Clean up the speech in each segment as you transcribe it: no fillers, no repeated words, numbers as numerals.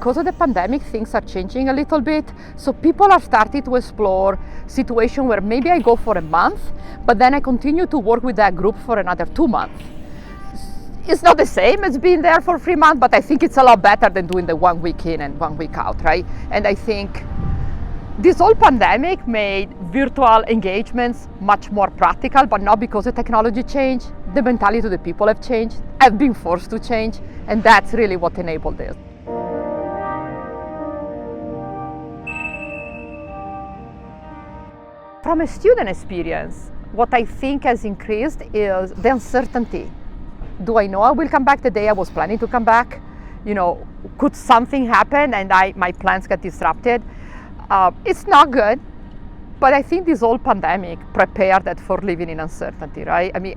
because of the pandemic, things are changing a little bit. So people are starting to explore situations where maybe I go for a month, but then I continue to work with that group for another 2 months. It's not the same as being there for 3 months, but I think it's a lot better than doing the 1 week in and 1 week out, right? And I think this whole pandemic made virtual engagements much more practical, but not because the technology changed. The mentality of the people have changed, have been forced to change, and that's really what enabled this. From a student experience, what I think has increased is the uncertainty. Do I know I will come back the day I was planning to come back? You know, could something happen and my plans get disrupted? It's not good, but I think this whole pandemic prepared that for living in uncertainty, right? I mean,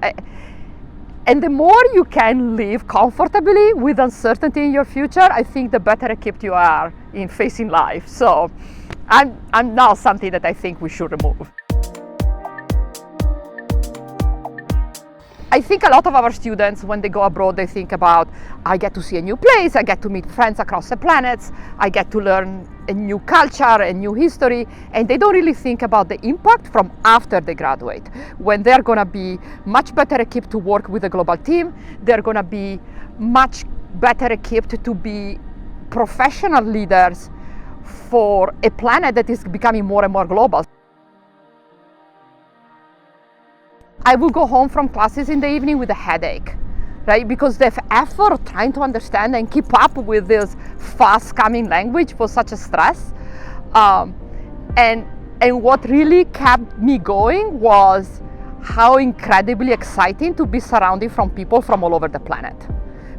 and the more you can live comfortably with uncertainty in your future, I think the better equipped you are in facing life. So I'm not something that I think we should remove. I think a lot of our students, when they go abroad, they think about, I get to see a new place, I get to meet friends across the planets, I get to learn a new culture, a new history, and they don't really think about the impact from after they graduate, when they're going to be much better equipped to work with a global team, they're going to be much better equipped to be professional leaders for a planet that is becoming more and more global. I will go home from classes in the evening with a headache, right? Because the effort of trying to understand and keep up with this fast coming language was such a stress. And what really kept me going was how incredibly exciting to be surrounded from people from all over the planet.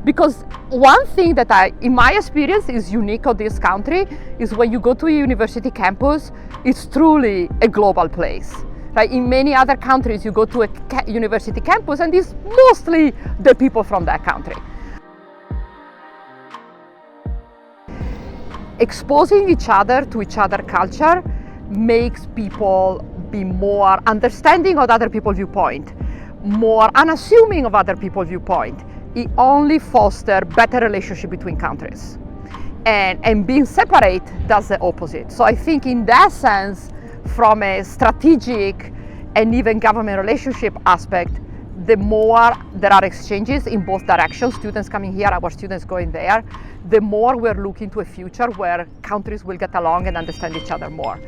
Because one thing that in my experience is unique of this country is when you go to a university campus, it's truly a global place. Right? In many other countries, you go to a university campus and it's mostly the people from that country. Exposing each other to each other's culture makes people be more understanding of other people's viewpoint, more unassuming of other people's viewpoint. It only fosters better relationship between countries. And being separate does the opposite. So I think in that sense, from a strategic and even government relationship aspect, the more there are exchanges in both directions, students coming here, our students going there, the more we're looking to a future where countries will get along and understand each other more.